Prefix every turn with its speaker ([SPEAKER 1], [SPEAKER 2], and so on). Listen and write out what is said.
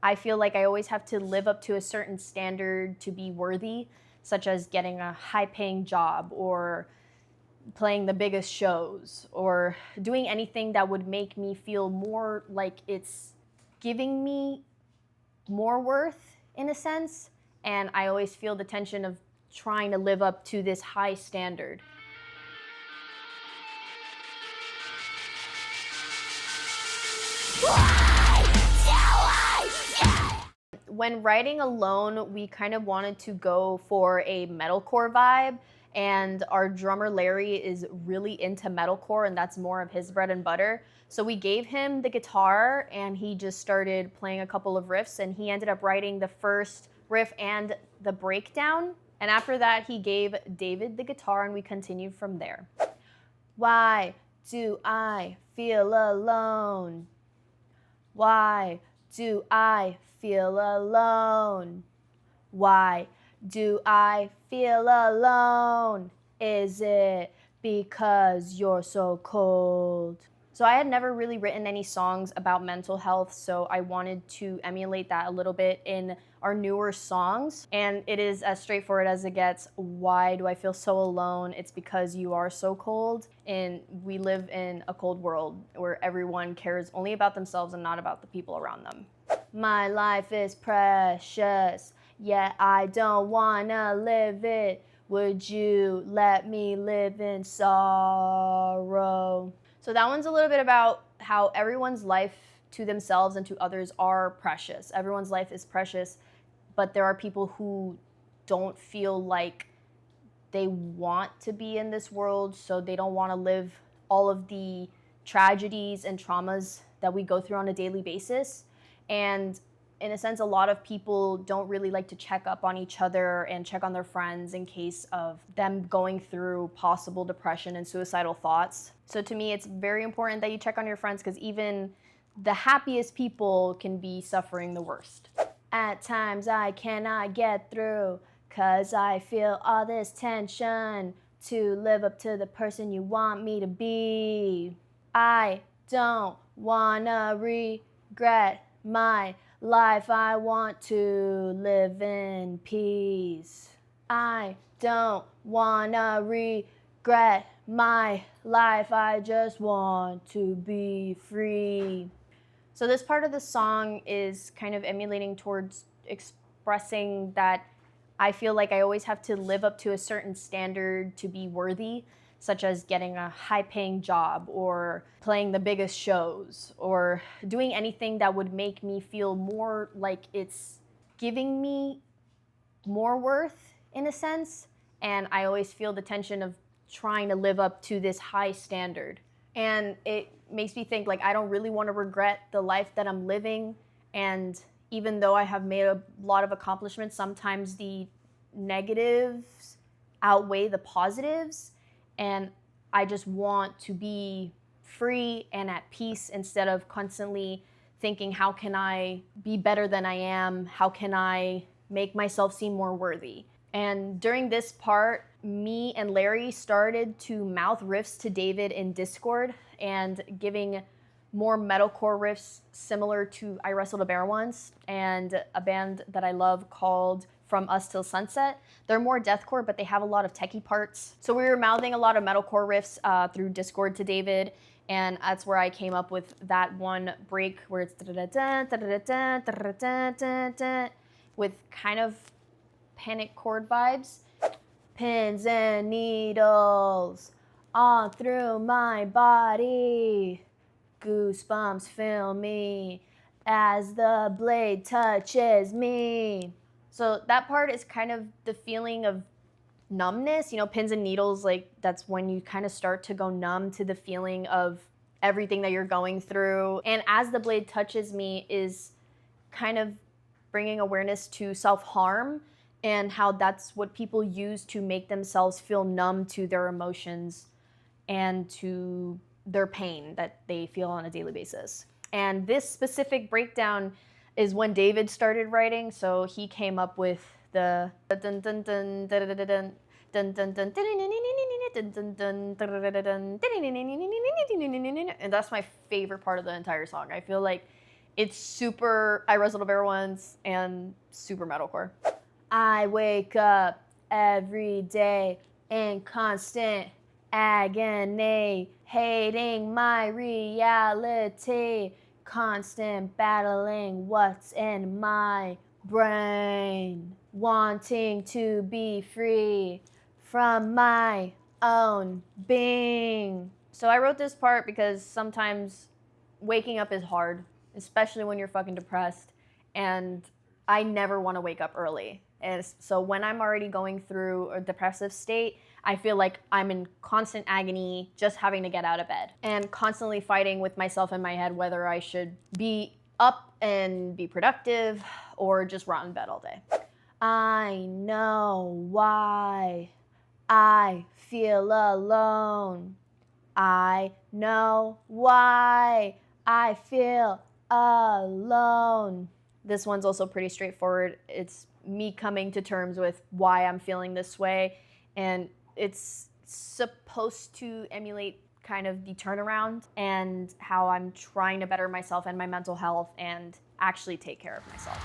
[SPEAKER 1] I feel like I always have to live up to a certain standard to be worthy, such as getting a high-paying job or playing the biggest shows or doing anything that would make me feel more like it's giving me more worth in a sense. And I always feel the tension of trying to live up to this high standard. When writing alone, we kind of wanted to go for a metalcore vibe, and our drummer Larry is really into metalcore, and that's more of his bread and butter. So we gave him the guitar, and he just started playing a couple of riffs, and he ended up writing the first riff and the breakdown. And after that, he gave David the guitar, and we continued from there. Why do I feel alone? Why do I feel alone? Why do I feel alone? Is it because you're so cold? So I had never really written any songs about mental health, so I wanted to emulate that a little bit in our newer songs. And it is as straightforward as it gets. Why do I feel so alone? It's because you are so cold, and we live in a cold world where everyone cares only about themselves and not about the people around them. My life is precious, yet I don't wanna live it. Would you let me live in sorrow? So that one's a little bit about how everyone's life to themselves and to others are precious. Everyone's life is precious, but there are people who don't feel like they want to be in this world, so they don't want to live all of the tragedies and traumas that we go through on a daily basis. And in a sense, a lot of people don't really like to check up on each other and check on their friends in case of them going through possible depression and suicidal thoughts. So to me, it's very important that you check on your friends, because even the happiest people can be suffering the worst. At times I cannot get through, 'cause I feel all this tension to live up to the person you want me to be. I don't wanna regret my life, I want to live in peace. I don't wanna regret my life, I just want to be free. So this part of the song is kind of emulating towards expressing that I feel like I always have to live up to a certain standard to be worthy, such as getting a high-paying job or playing the biggest shows or doing anything that would make me feel more like it's giving me more worth in a sense. And I always feel the tension of trying to live up to this high standard. And it makes me think, like, I don't really want to regret the life that I'm living. And even though I have made a lot of accomplishments, sometimes the negatives outweigh the positives. And I just want to be free and at peace instead of constantly thinking, how can I be better than I am? How can I make myself seem more worthy? And during this part, me and Larry started to mouth riffs to David in Discord and giving more metalcore riffs similar to I Wrestled a Bear Once and a band that I love called From Us Till Sunset. They're more deathcore, but they have a lot of techie parts. So we were mouthing a lot of metalcore riffs through Discord to David, and that's where I came up with that one break where it's with kind of panic chord vibes. Pins and needles all through my body. Goosebumps fill me as the blade touches me. So that part is kind of the feeling of numbness. You know, pins and needles, like that's when you kind of start to go numb to the feeling of everything that you're going through. And as the blade touches me is kind of bringing awareness to self-harm and how that's what people use to make themselves feel numb to their emotions and to their pain that they feel on a daily basis. And this specific breakdown is when David started writing, so he came up with the dun dun dun dun dun dun dun dun dun dun, and that's my favorite part of the entire song. I feel like It's super, I wrestled a bear once and super metalcore. I wake up every day in constant agony, hating my reality, constant battling what's in my brain, wanting to be free from my own being. So I wrote this part because sometimes waking up is hard, especially when you're fucking depressed, and I never want to wake up early. And so when I'm already going through a depressive state, I feel like I'm in constant agony just having to get out of bed and constantly fighting with myself in my head whether I should be up and be productive or just rot in bed all day. I know why I feel alone. I know why I feel alone. This one's also pretty straightforward. It's me coming to terms with why I'm feeling this way, and it's supposed to emulate kind of the turnaround and how I'm trying to better myself and my mental health and actually take care of myself.